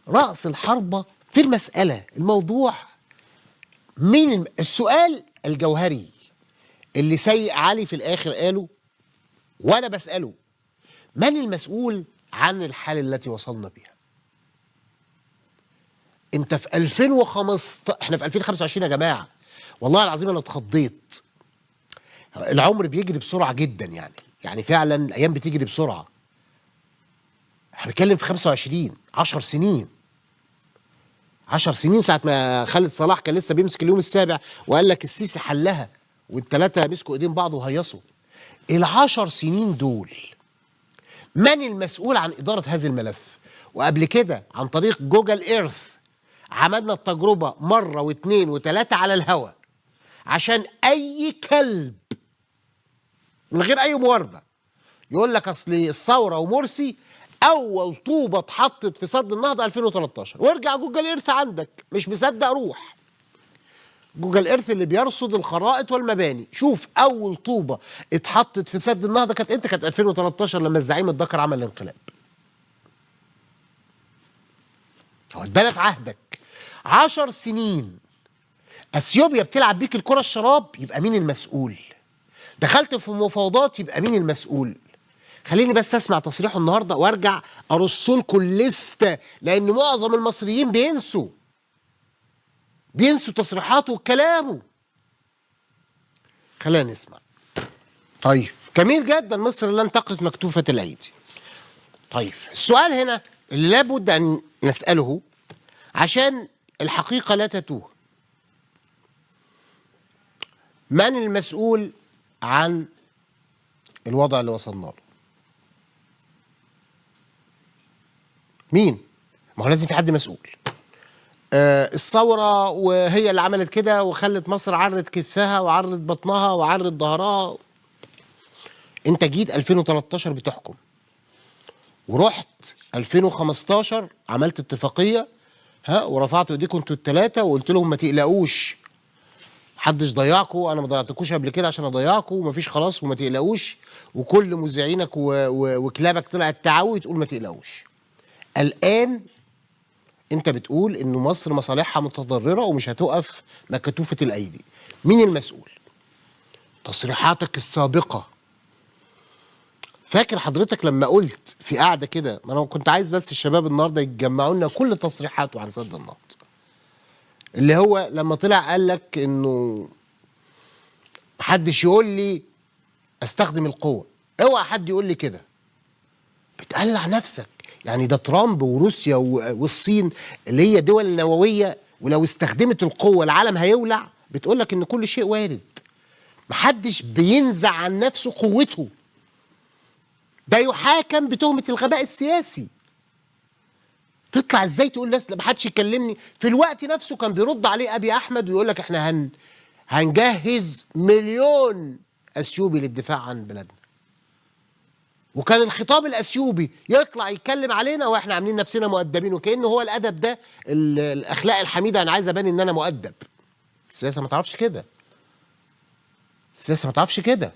رأس الحربة في المسألة الموضوع مين السؤال الجوهري اللي سيء علي في الآخر قاله وأنا بسأله: من المسؤول عن الحالة التي وصلنا بها؟ أنت في 2015، إحنا في 2025 يا جماعة. والله العظيم أنا اتخضيت. العمر بيجري بسرعة جدا يعني فعلا الأيام بتجري بسرعة. احنا بنتكلم في 25 10 سنين. 10 سنين ساعة ما خالد صلاح كان لسه بيمسك اليوم السابع وقال لك السيسي حلها والثلاثة مسكوا ايدين بعض وهيصوا. ال10 سنين دول من المسؤول عن إدارة هذا الملف؟ وقبل كده عن طريق جوجل ايرث عملنا التجربة مرة واثنين وثلاثة على الهوا عشان أي كلب من غير أي مواربة يقول لك أصل الثورة ومرسي أول طوبة اتحطت في سد النهضة 2013. وارجع جوجل ايرث عندك، مش مصدق روح جوجل ايرث اللي بيرصد الخرائط والمباني، شوف أول طوبة اتحطت في سد النهضة كانت امتى؟ كانت 2013 لما الزعيم الدكر عمل الانقلاب. هو اتبنى في عهدك 10 سنين. اثيوبيا بتلعب بيك الكرة الشراب، يبقى مين المسؤول؟ دخلت في مفاوضات، يبقى مين المسؤول؟ خليني بس اسمع تصريحه النهارده وارجع ارص لكم الليسته، لان معظم المصريين بينسوا تصريحاته وكلامه. خلينا نسمع. طيب جميل جدا، مصر لن تقف مكتوفة الايدي. طيب السؤال هنا اللي لابد ان نساله عشان الحقيقه لا تتوه: من المسؤول عن الوضع اللي وصلنا له؟ مين؟ ما هو لازم في حد مسؤول. الثورة وهي اللي عملت كده وخلت مصر عرت كتفها وعرت بطنها وعرت ظهرها. انت جيت 2013 بتحكم، ورحت 2015 عملت اتفاقية ورفعتوا ايديكم انتوا الثلاثة وقلت لهم ما تقلقوش، محدش ضيعكم، انا ما ضيعتكوش قبل كده عشان اضيعكم، ومفيش خلاص وما تقلقوش. وكل مذيعينك وكلابك طلعت تعوي تقول ما تقلقوش. الان انت بتقول ان مصر مصالحها متضرره ومش هتقف مكتوفه الايدي. مين المسؤول؟ تصريحاتك السابقه. فاكر حضرتك لما قلت في قعده كده، ما انا كنت عايز بس الشباب النهارده يتجمعوا لنا كل تصريحاته عن سد النهضه، اللي هو لما طلع قال لك انه محدش يقول لي استخدم القوه، اوعى حد يقول لي كده، بتقلع نفسك. يعني ده ترامب وروسيا والصين اللي هي دول نوويه، ولو استخدمت القوه العالم هيولع، بتقول لك ان كل شيء وارد. محدش بينزع عن نفسه قوته، ده يحاكم بتهمه الغباء السياسي. تطلع ازاي تقول للناس ما حدش يكلمني؟ في الوقت نفسه كان بيرد عليه ابي احمد ويقول لك احنا هنجهز 1,000,000 اثيوبي للدفاع عن بلادنا. وكان الخطاب الاثيوبي يطلع يتكلم علينا واحنا عاملين نفسنا مؤدبين، وكأنه هو الادب ده الاخلاق الحميده. انا عايز ابان ان انا مؤدب. السياسه ما تعرفش كده. السياسه ما تعرفش كده.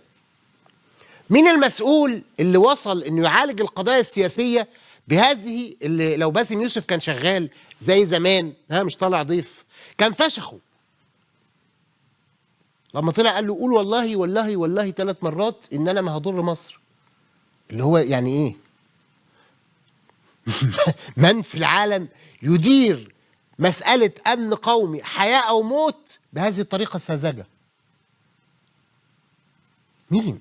مين المسؤول اللي وصل انه يعالج القضايا السياسيه بهذه؟ اللي لو باسم يوسف كان شغال زي زمان مش طالع ضيف كان فشخه. لما طلع قال له قول والله والله والله 3 مرات ان انا ما هضر مصر. اللي هو يعني ايه؟ من في العالم يدير مسألة أمن قومي حياة أو موت بهذه الطريقة الساذجة؟ مين؟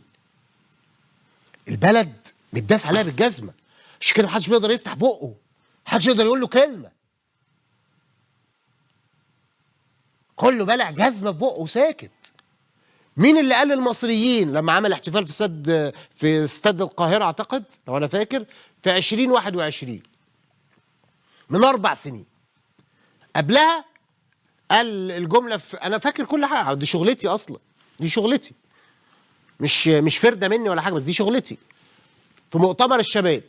البلد متداس عليها بالجزمة، عشان كده محدش بيقدر يفتح بقه، محدش يقدر يقول له كلمة، كله بلع جزمة في بقه وساكت. مين اللي قال للمصريين لما عمل احتفال في استاد القاهرة اعتقد لو انا فاكر في 2021 من 4 سنين، قبلها قال الجملة انا فاكر كل حاجة، دي شغلتي اصلا، دي شغلتي مش فردة مني ولا حاجة، بس دي شغلتي. في مؤتمر الشباب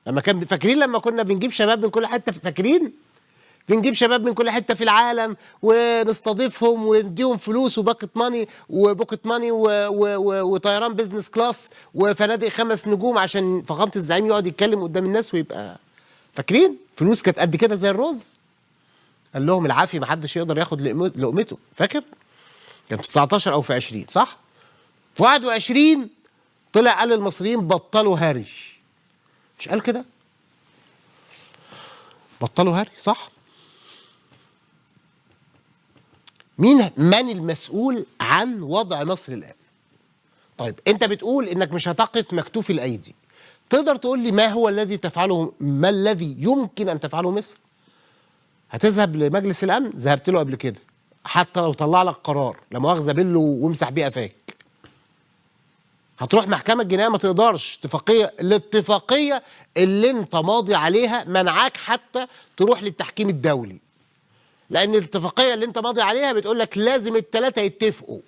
لما كان فاكرين لما كنا بنجيب شباب من كل حتة، فاكرين بنجيب شباب من كل حته في العالم ونستضيفهم ونديهم فلوس وباكت ماني وطيران بيزنس كلاس وفنادق 5 نجوم عشان فخامه الزعيم يقعد يتكلم قدام الناس ويبقى فاكرين؟ فلوس كانت قد كده زي الرز. قال لهم العافيه ما حدش يقدر ياخد لقمته، فاكر؟ كان في 19 او في 20 صح؟ في 21 طلع قال المصريين بطلوا هري. مش قال كده؟ بطلوا هري صح؟ من المسؤول عن وضع مصر الآن؟ طيب أنت بتقول إنك مش هتقف مكتوف الأيدي. تقدر تقول لي ما هو الذي تفعله، ما الذي يمكن أن تفعله مصر؟ هتذهب لمجلس الأمن؟ ذهبت له قبل كده، حتى لو طلع لك قرار لا مؤاخذة بله وامسح بيه قفاك. هتروح محكمة الجنائية؟ ما تقدرش. الاتفاقية اللي انت ماضي عليها منعاك حتى تروح للتحكيم الدولي، لان الاتفاقيه اللي انت ماضي عليها بتقول لك لازم الثلاثه يتفقوا،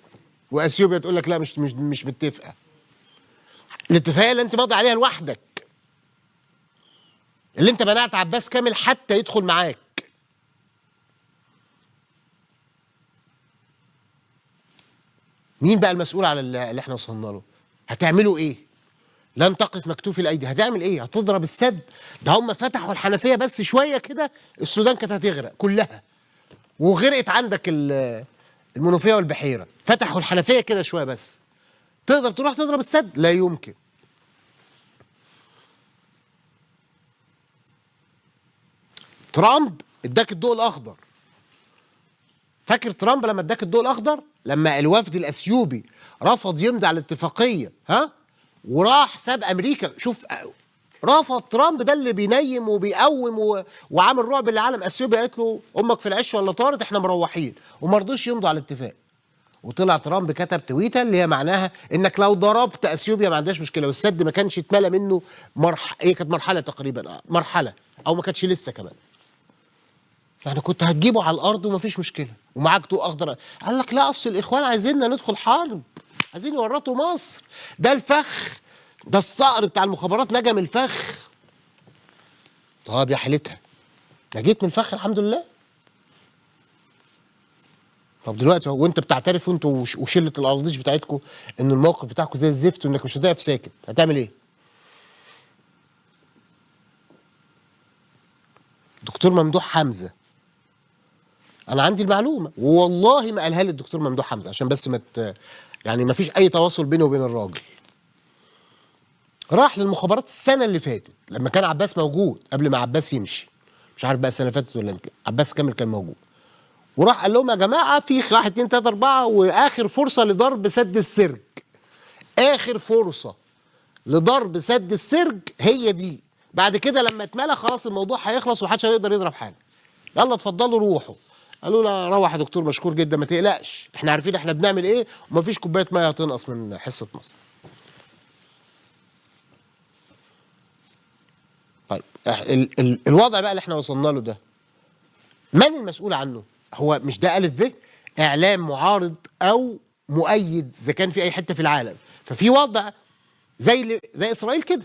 واثيوبيا تقول لك لا مش متفقه. الاتفاقيه اللي انت ماضي عليها لوحدك، اللي انت منعت عباس كامل حتى يدخل معاك. مين بقى المسؤول على اللي احنا وصلنا له؟ هتعملوا ايه؟ لن تقف مكتوف الايدي. هتعمل ايه؟ هتضرب السد؟ ده هم فتحوا الحنفيه بس شويه كده السودان كانت هتغرق كلها، وغرقت عندك المنوفيه والبحيره. فتحوا الحنفيه كده شويه بس. تقدر تروح تضرب السد؟ لا يمكن. ترامب اداك الضوء الاخضر. فاكر ترامب لما اداك الضوء الاخضر؟ لما الوفد الاثيوبي رفض يمضي على الاتفاقيه، وراح ساب امريكا. شوف، رفض ترامب ده اللي بينيم وبيقوم وعامل رعب للعالم. اثيوبيا قالت له امك في العش ولا طارت، احنا مروحين، وما رضوش يمضوا على الاتفاق. وطلع ترامب كتب تويته اللي هي معناها انك لو ضربت اثيوبيا ما عندهاش مشكله، والسد ما كانش اتملى منه ايه، كانت مرحله تقريبا، مرحله او ما كانتش لسه كمان. يعني كنت هتجيبه على الارض ومفيش مشكله ومعاك ضوء اخضر. قال لك لا، اصل الاخوان عايزيننا ندخل حرب، عايزين يورطوا مصر. ده الفخ، ده الصقر بتاع المخابرات نجا من الفخ. طب يا حيلتها، نجيت من الفخ الحمد لله. طب دلوقتي وانت بتعترف انتوا وشله الارضيش بتاعتكم ان الموقف بتاعكم زي الزفت وانك مش هتقف ساكت، هتعمل ايه؟ دكتور ممدوح حمزه، انا عندي المعلومه والله ما قالها لي الدكتور ممدوح حمزه، عشان بس يعني ما فيش اي تواصل بيني وبين الراجل. راح للمخابرات السنه اللي فاتت لما كان عباس موجود، قبل ما عباس يمشي. مش عارف بقى السنه اللي فاتت ولا امتى، عباس كامل كان موجود. وراح قال لهم يا جماعه في 1 2 3 4 واخر فرصه لضرب سد السرج. اخر فرصه لضرب سد السرج هي دي. بعد كده لما اتملى خلاص الموضوع هيخلص ومحدش هيقدر يضرب حاجه. يلا اتفضلوا روحوا. قالوا لا، روح يا دكتور مشكور جدا، ما تقلقش، احنا عارفين احنا بنعمل ايه، ومفيش كوبايه ميه هتنقص من حصه مصر. طيب الوضع بقى اللي احنا وصلنا له ده، من المسؤول عنه؟ هو مش ده ألف ب إعلام معارض أو مؤيد إذا كان في أي حتة في العالم. ففي وضع زي إسرائيل كده.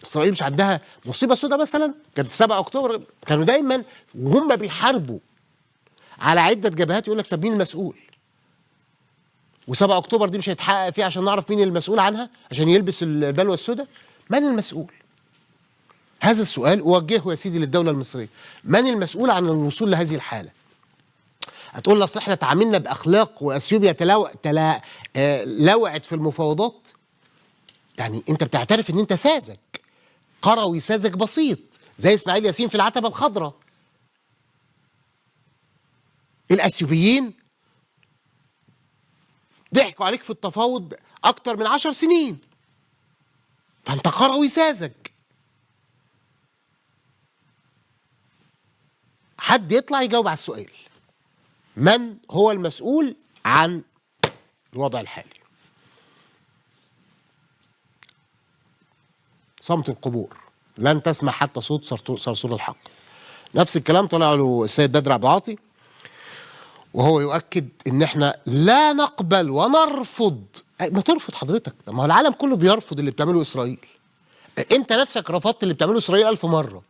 إسرائيل مش عندها مصيبة سوداء مثلا؟ كان في 7 أكتوبر كانوا دايما وهم بيحاربوا على عدة جبهات يقول لك طب مين المسؤول؟ و7 أكتوبر دي مش هيتحقق فيها عشان نعرف مين المسؤول عنها، عشان يلبس البلوى السوداء؟ من المسؤول؟ هذا السؤال أوجهه يا سيدي للدولة المصرية. من المسؤول عن الوصول لهذه الحالة؟ هتقول لي اصل احنا تعاملنا باخلاق واثيوبيا لوعت في المفاوضات. يعني انت بتعترف ان انت ساذج، قروي ساذج بسيط زي اسماعيل ياسين في العتبه الخضراء. الاثيوبيين ضحكوا عليك في التفاوض اكتر من 10 سنين، فانت قروي ساذج. حد يطلع يجاوب على السؤال، من هو المسؤول عن الوضع الحالي؟ صمت القبور، لن تسمع حتى صوت صرصور الحق. نفس الكلام طلع له السيد بدر عبد العاطي وهو يؤكد ان احنا لا نقبل ونرفض. ما ترفض حضرتك؟ ما هو العالم كله بيرفض اللي بتعمله اسرائيل. انت نفسك رفضت اللي بتعمله اسرائيل 1000 مره.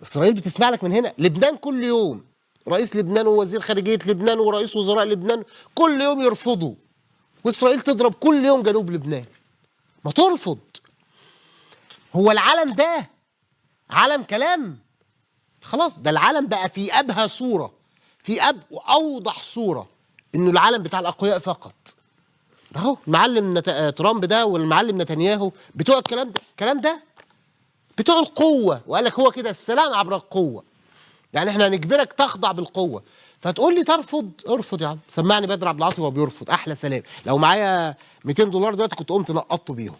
اسرائيل بتسمع لك من هنا. لبنان كل يوم رئيس لبنان ووزير خارجيه لبنان ورئيس وزراء لبنان كل يوم يرفضوا، واسرائيل تضرب كل يوم جنوب لبنان. ما ترفض. هو العالم ده عالم كلام؟ خلاص ده العالم بقى في ابهى صوره، في واوضح صوره انه العالم بتاع الاقوياء فقط. اهو المعلم ترامب ده والمعلم نتنياهو بتوع الكلام ده بتوع القوه، وقال لك هو كده السلام عبر القوه، يعني احنا هنجبرك تخضع بالقوه. فتقول لي ترفض؟ ارفض يا عم، سمعني بدر عبد العاطي وهو بيرفض، احلى سلام. لو معايا $200 دلوقتي كنت قمت نقطته بيهم.